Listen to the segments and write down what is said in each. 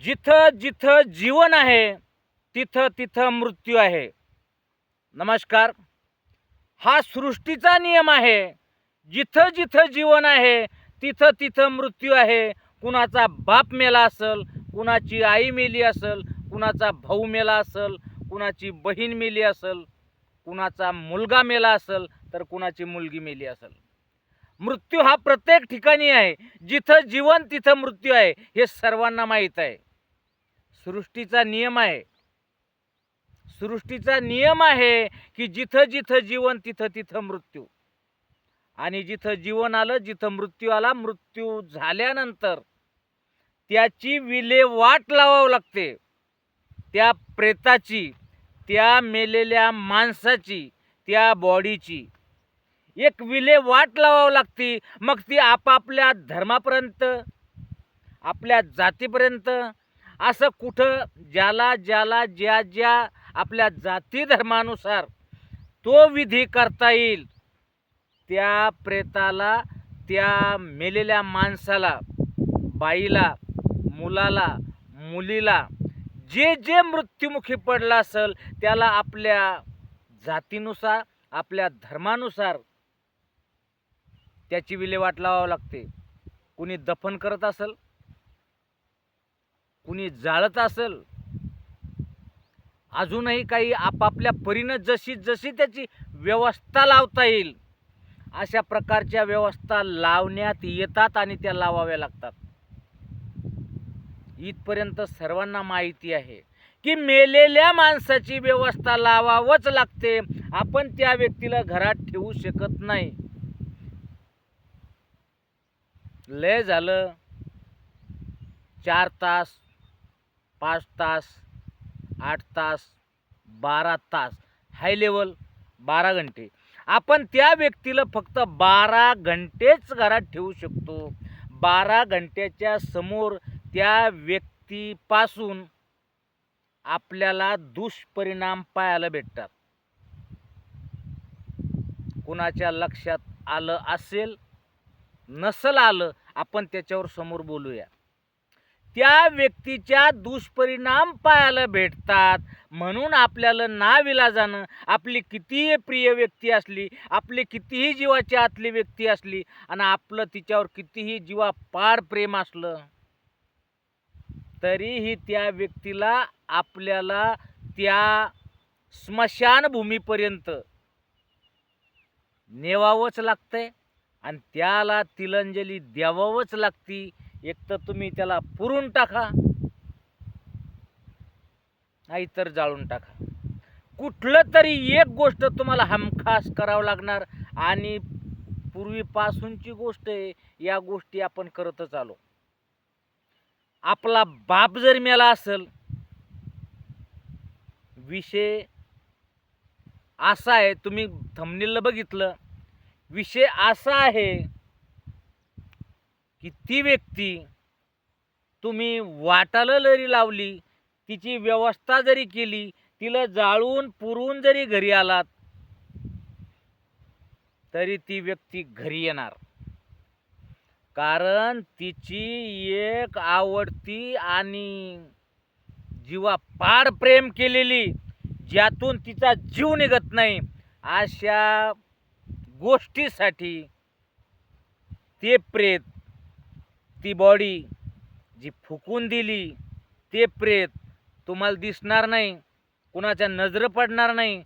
जिथं जिथं जीवन आहे तिथं तिथं मृत्यू आहे. नमस्कार. हा सृष्टीचा नियम आहे. जिथं जिथं जीवन आहे तिथं तिथं मृत्यू आहे. कुणाचा बाप मेला असेल, कुणाची आई मेली असेल, कुणाचा भाऊ मेला असेल, कुणाची बहीण मेली असेल, कुणाचा मुलगा मेला असेल, तर कुणाची मुलगी मेली असेल. मृत्यू हा प्रत्येक ठिकाणी आहे. जिथं जीवन तिथं मृत्यू आहे हे सर्वांना माहीत आहे. सृष्टीचा नियम आहे. सृष्टीचा नियम आहे की जिथं जिथं जीवन तिथं तिथं मृत्यू. आणि जिथं जीवन आलं, जिथं मृत्यू आला, मृत्यू झाल्यानंतर त्याची विल्हेवाट लावावी लागते. त्या प्रेताची, त्या मेलेल्या माणसाची, त्या बॉडीची एक विल्हेवाट लावावी लागते. मग ती आपापल्या धर्मापर्यंत, आपल्या जातीपर्यंत, असं कुठं ज्याला ज्याला ज्या ज्या आपल्या जाती धर्मानुसार तो विधी करता येईल, त्या प्रेताला, त्या मेलेल्या माणसाला, बाईला, मुलाला, मुलीला जे जे मृत्युमुखी पडला असेल त्याला आपल्या जातीनुसार, आपल्या धर्मानुसार त्याची विल्हेवाट लावावी लागते. कुणी दफन करत असेल, कुणी जाळत असेल, अजूनही काही आपापल्या परीनं जशी जशी त्याची व्यवस्था लावता येईल अशा प्रकारच्या व्यवस्था लावण्यात येतात आणि त्या लावाव्या लागतात. इथपर्यंत सर्वांना माहिती आहे की मेलेल्या माणसाची व्यवस्था लावावंच लागते. आपण त्या व्यक्तीला घरात ठेवू शकत नाही. लय झालं 4 तास, 5 तास, 8 तास, 12 तास, हाय लेवल 12 घंटे. आपण त्या व्यक्तीला फक्त 12 घंटेच घरात ठेवू शकतो. 12 घंट्याच्या समोर त्या व्यक्तीपासून आपल्याला दुष्परिणाम पाहायला भेटतात. कुणाच्या लक्षात आलं असेल, नसल आलं, आपण त्याच्यावर समोर बोलूया. त्या व्यक्तीच्या दुष्परिणाम पाहायला भेटतात. म्हणून आपल्याला नाविलाजानं आपली कितीही प्रिय व्यक्ती असली, आपली कितीही जीवाची आतली व्यक्ती असली आणि आपलं तिच्यावर कितीही जीवापाड प्रेम असलं, तरीही त्या व्यक्तीला आपल्याला त्या स्मशानभूमीपर्यंत नेवावंच लागतंय आणि त्याला तिलांजली द्यावंच लागती. एक तर तुम्ही त्याला पुरून टाका, नाहीतर जाळून टाका. कुठलं तरी एक गोष्ट तुम्हाला हमखास करावं लागणार. आणि पूर्वीपासूनची गोष्ट आहे, या गोष्टी आपण करतच आलो. आपला बाप जर मेला असेल, विषय असा आहे, तुम्ही थंबनेलला बघितलं, विषय असा आहे की ती व्यक्ती तुम्ही वाटाला जरी लावली, तिची व्यवस्था जरी केली, तिला जाळून पुरून जरी घरी आलात, तरी ती व्यक्ती घरी येणार. कारण तिची एक आवडती आणि जीवापाड प्रेम केलेली, ज्यातून तिचा जीव निघत नाही, अशा गोष्टीसाठी ते प्रेत, ती बॉडी जी फुकून दिली, ते प्रेत तुम्हाला दिसणार नाही, कुणाच्या नजर पडणार नाही,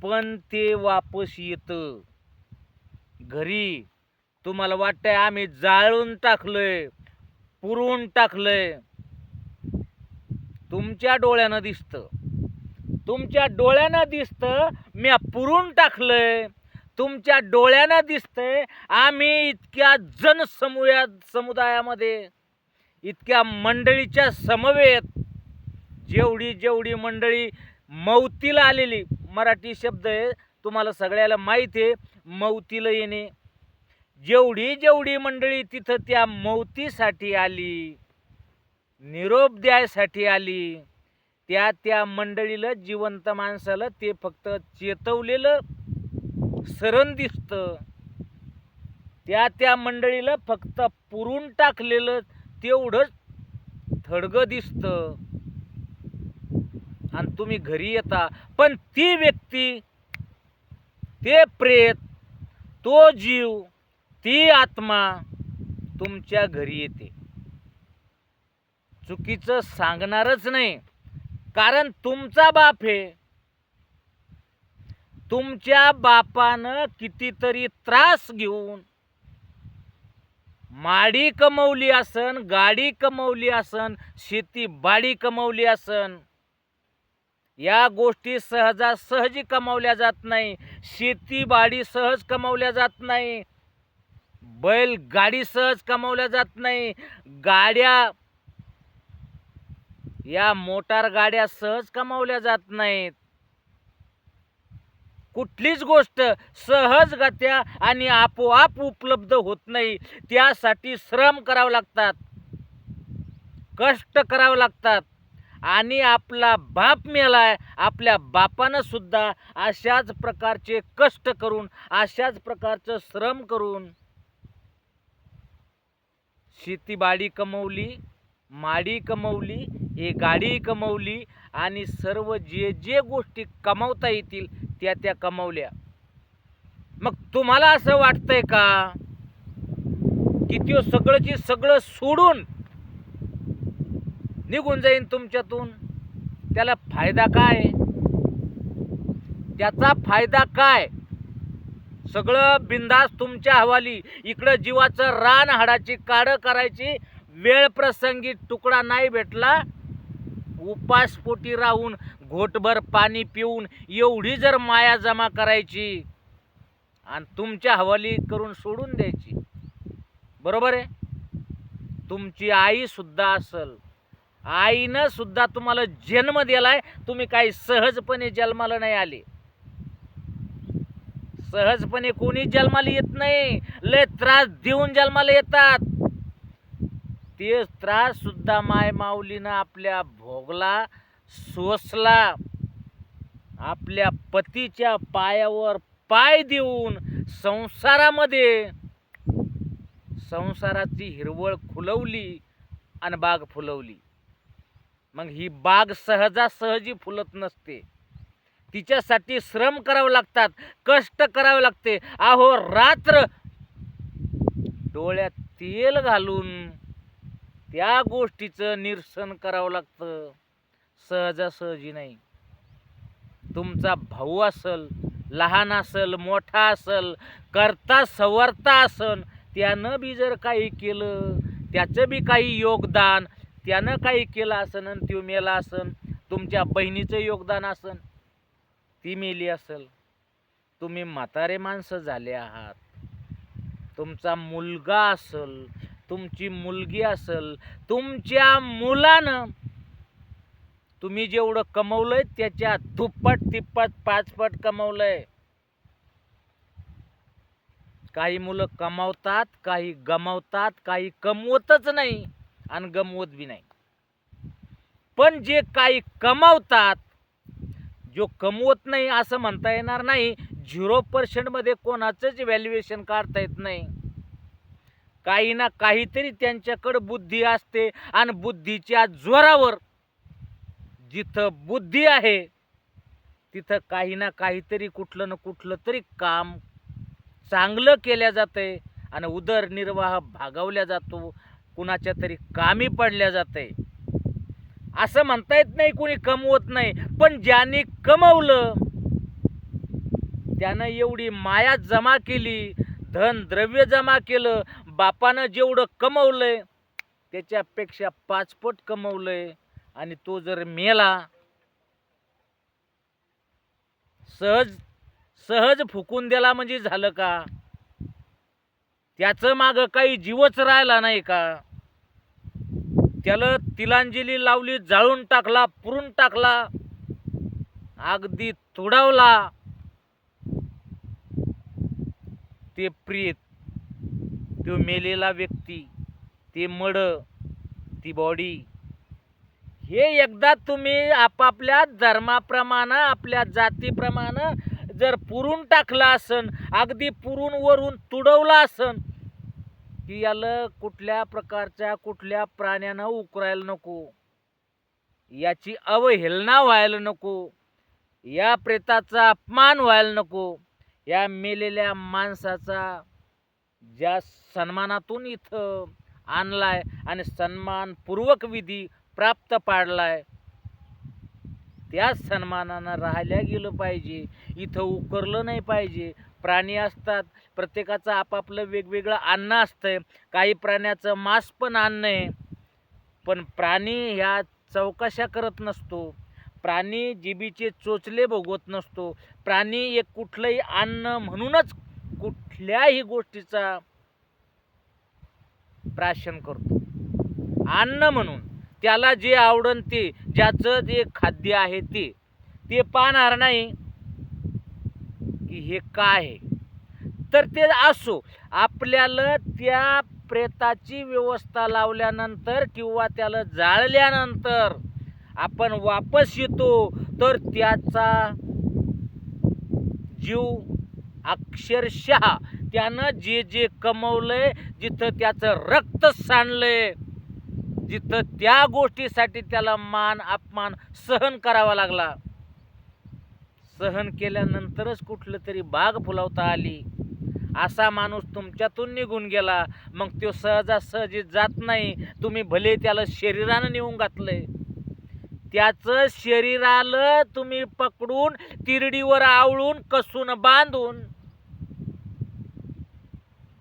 पण ते वापस येतं घरी. तुम्हाला वाटतंय आम्ही जाळून टाकलंय, पुरून टाकलंय, तुमच्या डोळ्यानं दिसतं, तुमच्या डोळ्यानं दिसतं मी पुरून टाकलंय, तुमच्या डोळ्यानं दिसतंय आम्ही इतक्या समुदायामध्ये, इतक्या मंडळीच्या समवेत, जेवढी जेवढी मंडळी मौतीला आलेली, मराठी शब्द आहे तुम्हाला सगळ्याला माहिती आहे, मौतीला येणे, जेवढी जेवढी मंडळी तिथं त्या मौतीसाठी आली, निरोप द्यायसाठी आली, त्या त्या मंडळीला, जिवंत माणसाला ते फक्त चेतवलेलं सरण दिसतं. त्या त्या मंडळीला फक्त पुरून टाकलेलं तेवढंच थडगं दिसतं आणि तुम्ही घरी येता, पण ती व्यक्ती, ते प्रेत, तो जीव, ती आत्मा तुमच्या घरी येते. चुकीचं सांगणारच नाही, कारण तुमचा बाप आहे. तुमच्या बापानं कितीतरी त्रास घेऊन माडी कमवली असन, गाडी कमवली असन, शेती बाडी कमवली असन. या गोष्टी सहजासहजी कमावल्या जात नाही. शेती बाडी सहज कमावल्या जात नाही. बैल गाडी सहज कमावल्या जात नाही. गाड्या, या मोटार गाड्या सहज कमावल्या जात नाहीत. कुठलीच गोष्ट सहजगत्या आणि आपोआप उपलब्ध होत नाही. त्यासाठी श्रम करावे लागतात, कष्ट करावे लागतात. आणि आपला बाप मेलाय, आपल्या बापानं सुद्धा अशाच प्रकारचे कष्ट करून, अशाच प्रकारचं श्रम करून शेतीबाडी कमवली, माडी कमवली, हे गाडी कमवली आणि सर्व जे जे गोष्टी कमवता येतील त्या कमवल्या. मग तुम्हाला असं वाटतंय का की त्यो सगळंची सगळं सोडून निघून जाईन तुमच्यातून? त्याला फायदा काय? त्याचा फायदा काय? सगळं बिंदास तुमच्या हवाली. इकडं जीवाचं रान हाडाची काढ करायची, वेळ प्रसंगी तुकडा नाही भेटला, उपासपोटी राहून घोटभर पाणी पिऊन एवढी जर माया जमा करायची आणि तुमच्या हवाली करून सोडून द्यायची. बरोबर आहे? तुमची आई सुद्धा असल, आईनं सुद्धा तुम्हाला जन्म दिलाय. तुम्ही काही सहजपणे जन्माला नाही आले. सहजपणे कोणी जन्माला येत नाही, लय त्रास देऊन जन्माला येतात. ते त्रास सुद्धा माय माऊलीनं आपल्या भोगला, सोसला. आपल्या पतीच्या पायावर पाय देऊन संसारामध्ये संसाराची हिरवळ खुलवली आणि बाग फुलवली. मग ही बाग सहजासहजी फुलत नसते. तिच्यासाठी श्रम करावे लागतात, कष्ट करावे लागते. अहो रात्र डोळ्यात तेल घालून त्या गोष्टीचं निरसन करावं लागतं. सहजासहजी नाही. तुमचा भाऊ असल, लहान असल, मोठा असल, करता सवरता असन, त्यानं बी जर काही केलं, त्याचं बी काही योगदान, त्यानं काही केलं असन आणि त्यो मेला असन. तुमच्या बहिणीचं योगदान असन, ती मेली असल. तुम्ही म्हातारे माणसं झाले आहात. तुमचा मुलगा असल, तुमची मुलगी असल, तुमच्या मुलानं तुम्ही जेवढं कमवलंय त्याच्या दुप्पट तिप्पट पाचपट कमवलंय. काही मुलं कमावतात, काही गमावतात, काही कमवतच नाही आणि गमवत बी नाही. पण जे काही कमावतात, जो कमवत नाही असं म्हणता येणार नाही. 0% मध्ये कोणाचंच व्हॅल्युएशन काढता येत नाही. काही ना काहीतरी त्यांच्याकडे बुद्धी असते आणि बुद्धीच्या जोरावर जिथं बुद्धी आहे तिथं काही ना काहीतरी कुठलं ना कुठलं तरी काम चांगलं केल्या जातंय आणि उदरनिर्वाह भागवल्या जातो, कुणाच्या तरी कामी पडल्या जाते. असं म्हणता येत नाही कोणी कमवत नाही. पण ज्याने कमवलं त्यानं एवढी माया जमा केली, धन द्रव्य जमा केलं, बापानं जेवढं कमवलंय त्याच्यापेक्षा 5 पट कमवलंय. आणि तो जर मेला, सहज फुकून दिला म्हणजे झालं का? त्याचं मागं काही जीवच राहिला नाही का? त्याला तिलांजली लावली, जाळून टाकला, पुरून टाकला, अगदी तुडवला. ते प्रेत, तो मेलेला व्यक्ती, ते मड, ती बॉडी, हे एकदा तुम्ही आपापल्या धर्माप्रमाणे, आपल्या जातीप्रमाणे जर पुरून टाकलं असन, अगदी पुरून वरून तुडवलं असन, की याला कुठल्या प्रकारच्या कुठल्या प्राण्यानं उकरायला नको, याची अवहेलना व्हायला नको, या प्रेताचा अपमान व्हायला नको, या मेलेल्या माणसाचा ज्या सन्मानातून इथं आणलाय आणि सन्मानपूर्वक विधी प्राप्त पाडलाय, त्या सन्मानानं राहायला गेलं पाहिजे. इथं उकरलं नाही पाहिजे. प्राणी असतात, प्रत्येकाचं आपापलं वेगवेगळं अन्न असतंय. काही प्राण्याचं मांस पण अन्न आहे, पण प्राणी ह्या चौकशा करत नसतो. प्राणी जिभीचे चोचले भोगवत नसतो. प्राणी एक कुठलंही अन्न म्हणूनच कुठल्याही गोष्टीचा प्राशन करतो, अन्न म्हणून. त्याला जे आवडन ते, ज्याचं जे खाद्य आहे ते पाहणार नाही की हे काय आहे. तर ते असो, आपल्याला त्या प्रेताची व्यवस्था लावल्यानंतर किंवा त्याला जाळल्यानंतर आपण वापस येतो, तर त्याचा जीव अक्षरशः त्यानं जे जे कमवलंय, जिथं त्याचं रक्त सांडलंय, जिथं त्या गोष्टीसाठी त्याला मान अपमान सहन करावा लागला, सहन केल्यानंतरच कुठलं तरी बाग फुलवता आली, असा माणूस तुमच्यातून निघून गेला. मग तो सहजासहजी जात नाही. तुम्ही भले त्याला शरीरानं नेऊन घातलंय, त्याचं शरीराला तुम्ही पकडून तिरडीवर आवळून कसून बांधून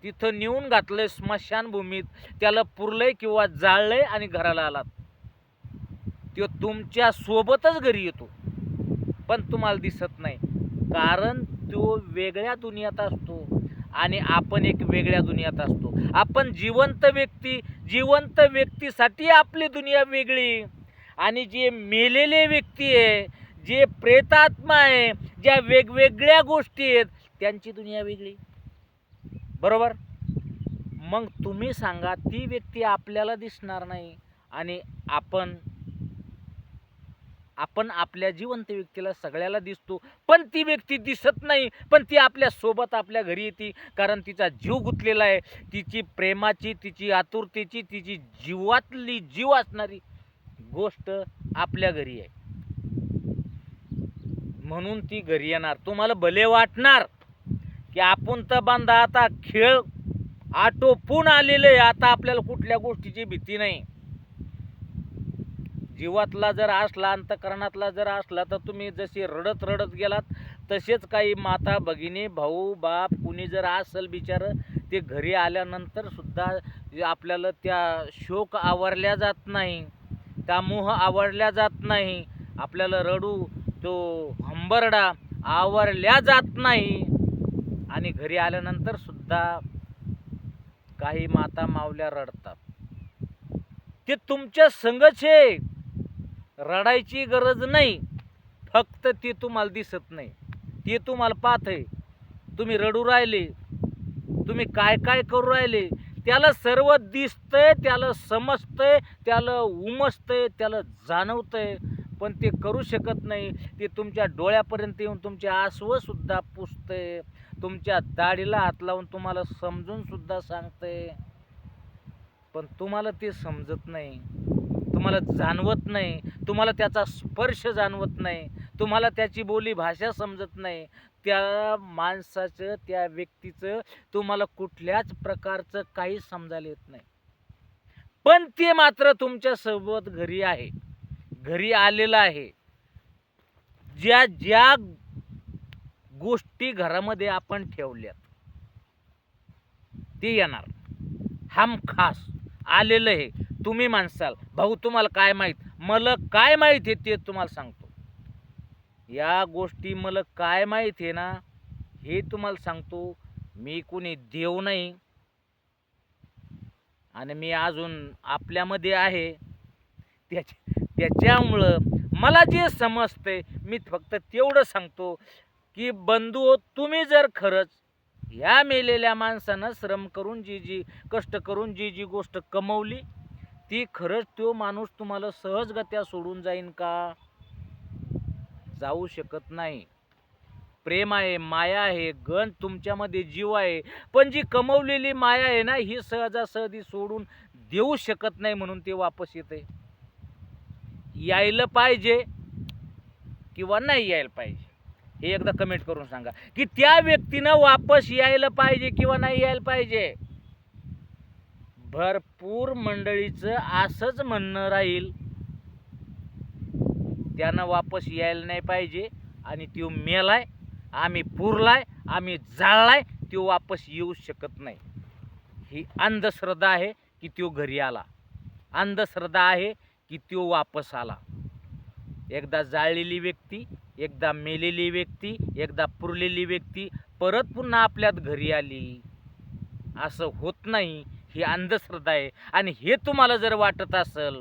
तिथं नेऊन घातलंय स्मशानभूमीत, त्याला पुरलंय किंवा जाळलंय आणि घराला आलात. तो तुमच्या सोबतच घरी येतो, पण तुम्हाला दिसत नाही, कारण तो वेगळ्या दुनियात असतो आणि आपण एक वेगळ्या दुनियात असतो. आपण जिवंत व्यक्तीसाठी आपली दुनिया वेगळी, आणि जे मेलेले व्यक्ती आहे, जे प्रेतात्मा आहे, ज्या वेगवेगळ्या गोष्टी आहेत, त्यांची दुनिया वेगळी. बरोबर? मग तुम्ही सांगा, ती व्यक्ती आपल्याला दिसणार नाही आणि आपण आपल्या जिवंत व्यक्तीला सगळ्याला दिसतो, पण ती व्यक्ती दिसत नाही, पण ती आपल्या सोबत आपल्या घरी येते, कारण तिचा जीव गुंतलेला आहे. तिची प्रेमाची, तिची आतुरतेची, तिची जीवातली जीव असणारी गोष्ट आपल्या घरी आहे, म्हणून ती घरी येणार. तुम्हाला भले वाटणार की आपण तर बांधा आता खेळ आटोपून आलेले, आता आपल्याला कुठल्या गोष्टीची भीती नाही. जीवातला जर असला, अंतकरणातला जर असला, तर तुम्ही जसे रडत रडत गेलात, तसेच काही माता भगिनी भाऊ बाप कुणी जर असेल बिचारं, ते घरी आल्यानंतर सुद्धा आपल्याला त्या शोक आवरल्या जात नाही, त्या मोह आवरल्या जात नाही, आपल्याला रडू तो हंबरडा आवरल्या जात नाही. आणि घरी आल्यानंतर सुद्धा काही माता मावल्या रडतात. ते तुमच्या संगच आहे, रडायची गरज नाही, फक्त ते तुम्हाला दिसत नाही, ते तुम्हाला पाहतंय. तुम्ही रडू राहिले, तुम्ही काय काय करू राहिले, त्याला सर्व दिसतंय, त्याला समजतंय, त्याला उमजतंय, त्याला जाणवतंय, पण ते करू शकत नाही. ते तुमच्या डोळ्यापर्यंत येऊन तुमचे आसवं सुद्धा पुसतंय, तुमच्या दाढीला हात लावून तुम्हाला समजून सुद्धा सांगतंय, पण तुम्हाला ते समजत नाही, तुम्हाला जाणवत नाही, तुम्हाला त्याचा स्पर्श जाणवत नाही, तुम्हाला त्याची बोली भाषा समजत नाही. त्या माणसाचं, त्या व्यक्तीचं तुम्हाला कुठल्याच प्रकारचं काही समजायला येत नाही, पण ते मात्र तुमच्यासोबत घरी आहे, घरी आलेलं आहे. ज्या ज्या गोष्टी घरामध्ये आपण ठेवल्यात ते येणार, हमखास आलेलं आहे. तुम्ही म्हणसाल, भाऊ तुम्हाला काय माहीत? मला काय माहीत आहे ते तुम्हाला सांगतो. या गोष्टी मला काय माहीत आहे ना, हे तुम्हाला सांगतो. मी कोणी देव नाही आणि मी अजून आपल्यामध्ये आहे, त्याच्यामुळं मला जे समजतंय मी फक्त तेवढं सांगतो की बंधू, तुम्ही जर खरंच ह्या मेलेल्या माणसानं श्रम करून जी कष्ट करून जी गोष्ट कमवली, ती खरंच तो माणूस तुम्हाला सहजगत्या सोडून जाईन का? जाऊ शकत नाही. प्रेम आहे, माया आहे, गण तुमच्यामध्ये जीव आहे. पण जी कमवलेली माया आहे ना, ही सहजासहजी सोडून देऊ शकत नाही, म्हणून ते वापस येते. यायला पाहिजे किंवा नाही यायला पाहिजे, हे एकदा कमेंट करून सांगा की त्या व्यक्तीनं वापस यायला पाहिजे किंवा नाही यायला पाहिजे. भरपूर मंडळीचं असंच म्हणणं राहील, त्यानं वापस यायला नाही पाहिजे आणि तो मेलाय, आम्ही पुरलाय, आम्ही जाळलाय, तो वापस येऊ शकत नाही. ही अंधश्रद्धा आहे की तो घरी आला, अंधश्रद्धा आहे की तो वापस आला. एकदा जाळलेली व्यक्ती, एकदा मेलेली व्यक्ती, एकदा पुरलेली व्यक्ती परत पुन्हा आपल्यात घरी आली, असं होत नाही. ही अंधश्रद्धा आहे. आणि हे तुम्हाला जर वाटत असेल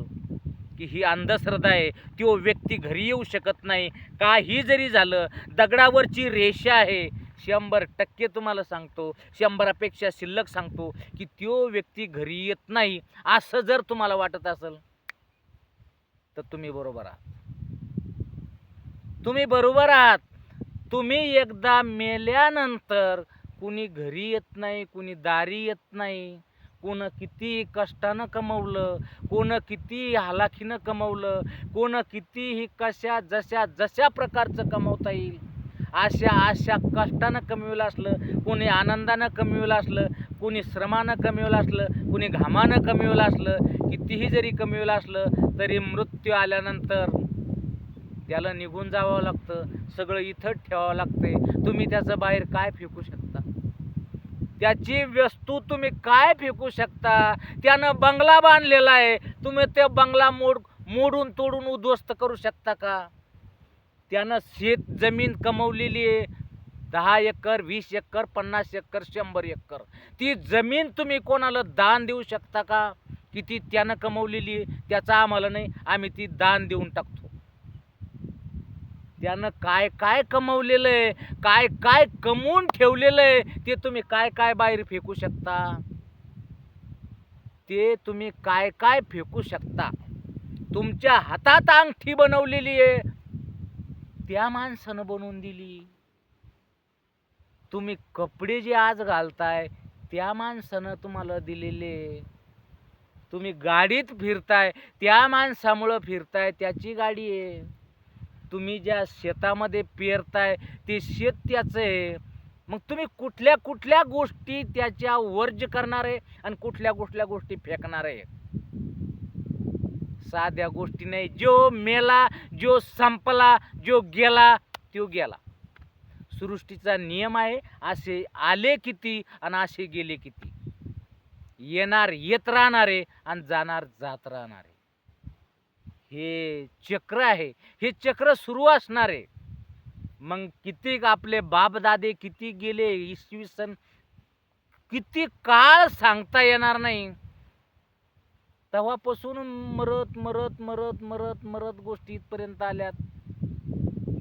की ही अंधश्रद्धा आहे, तो व्यक्ती घरी येऊ शकत नाही, काही जरी झालं, दगडावरची रेषा आहे, 100% तुम्हाला सांगतो, 100पेक्षा शिल्लक सांगतो की तो व्यक्ती घरी येत नाही, असं जर तुम्हाला वाटत असेल तर तुम्ही बरोबर आहात. तुम्ही बरोबर आहात. तुम्ही एकदा मेल्यानंतर कुणी घरी येत नाही, कुणी दारी येत नाही. कोण किती कष्टानं कमवलं, कोण किती हालाखीनं कमवलं, कोण कितीही कशा जशा प्रकारचं कमवता येईल अशा कष्टानं कमवलं असलं, कोणी आनंदानं कमवलं असलं, कोणी श्रमानं कमवलं असलं, कोणी घामानं कमवलं असलं, कितीही जरी कमवलं असलं तरी मृत्यू आल्यानंतर त्याला निघून जावं लागतं, सगळं इथंच ठेवावं लागते. तुम्ही त्याचं बाहेर काय फेकू शकता? त्याची वस्तू तुम्ही काय फेकू शकता? त्यानं बंगला बांधलेला आहे, तुम्ही ते बंगला मोडून तोडून उद्ध्वस्त करू शकता का? त्यानं शेत जमीन कमवलेली आहे, 10 एकर, 20 एकर, 50 एकर, 100 एकर. ती जमीन तुम्ही कोणाला दान देऊ शकता का? किती त्यानं कमवलेली आहे, त्याचा आम्हाला नाही, आम्ही ती दान देऊन टाकतो. त्यानं काय काय कमवलेलं आहे, काय काय कमवून ठेवलेलं आहे, ते तुम्ही काय काय बाहेर फेकू शकता? ते तुम्ही काय काय फेकू शकता? तुमच्या हातात अंगठी बनवलेली आहे, त्या माणसानं बनवून दिली. तुम्ही कपडे जे आज घालताय त्या माणसानं तुम्हाला दिलेले. तुम्ही गाडीत फिरताय त्या माणसामुळं फिरताय, त्याची गाडी आहे. तुम्ही ज्या शेतामध्ये पेरताय ते शेत त्याचं आहे. मग तुम्ही कुठल्या कुठल्या गोष्टी त्याच्या वर्ज करणार आहे आणि कुठल्या कुठल्या गोष्टी फेकणार आहे? साध्या गोष्टी नाही. जो मेला, जो संपला, जो गेला तो गेला. सृष्टीचा नियम आहे, असे आले किती आणि असे गेले किती. येणार येत राहणारे आणि जाणार जात राहणारे, हे चक्र आहे. हे चक्र सुरू असणार आहे. मग किती आपले बापदादे किती गेले, इसवी सन किती काळ सांगता येणार नाही. तेव्हापासून मरत मरत मरत मरत मरत गोष्टी इथपर्यंत आल्यात.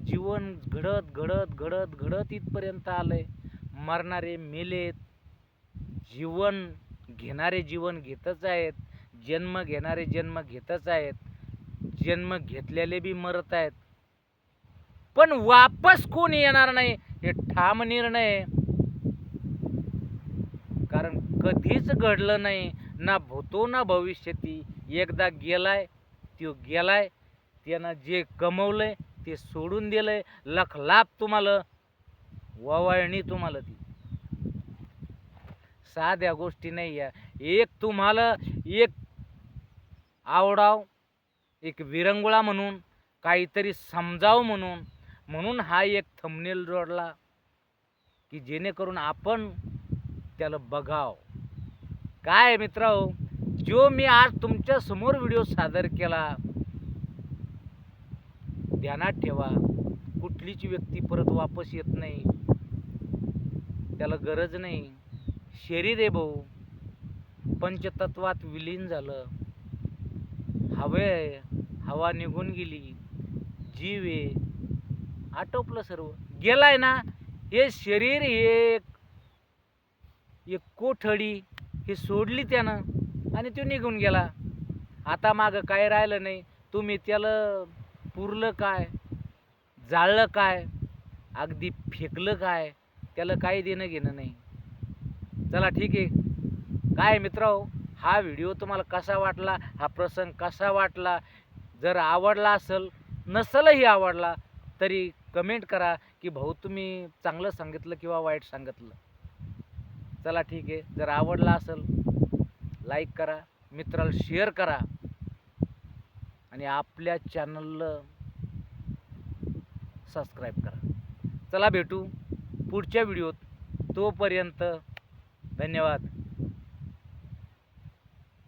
जीवन घडत घडत घडत घडत इथपर्यंत आलंय. मरणारे मेलेत, जीवन घेणारे जीवन घेतच आहेत, जन्म घेणारे जन्म घेतच आहेत, जन्म घेतलेले बी मरत आहेत. पण वापस कोण येणार नाही हे ठाम निर्णय आहे. कारण कधीच घडलं नाही, ना भूतो ना भविष्यती. एकदा गेलाय तो गेलाय. त्यानं जे कमवलंय ते सोडून दिलंय. लखलाप तुम्हाला ववाळणी, तुम्हाला ती साध्या गोष्टी नाही आहे. एक तुम्हाला एक आवडाव, एक विरंगुळा म्हणून, काहीतरी समजाव म्हणून हा एक थंबनेल जोडला की जेणेकरून आपण त्याला बघाव. काय मित्रांनो, जो मी आज तुमच्या समोर व्हिडिओ सादर केला, ध्यानात ठेवा, कुठलीच व्यक्ती परत वापस येत नाही, त्याला गरज नाही. शरीर आहे भाऊ, पंचतत्वात विलीन झालं. हवे, हवा निघून गेली, जीव आहे, आटोपलं, सर्व गेलाय ना. हे शरीर, एक कोठडी हे सोडली त्यानं आणि तो निघून गेला. आता मागं काय राहिलं नाही. तुम्ही त्याला पुरलं काय, जाळलं काय, अगदी फेकलं काय त्याला काही देणं घेणं नाही. चला ठीक आहे. काय मित्रांनो, हा व्हिडिओ तुम्हाला कसा वाटला, हा प्रसंग कसा वाटला, जर आवडला असेल, नसेलही आवडला तरी कमेंट करा की भाऊ तुम्ही चांगलं सांगितलं किंवा वाईट सांगितलं. चला ठीक आहे. जर आवडला असेल लाईक करा, मित्राला शेअर करा आणि आपल्या चॅनलला सबस्क्राईब करा. चला भेटू पुढच्या व्हिडिओत. तोपर्यंत धन्यवाद.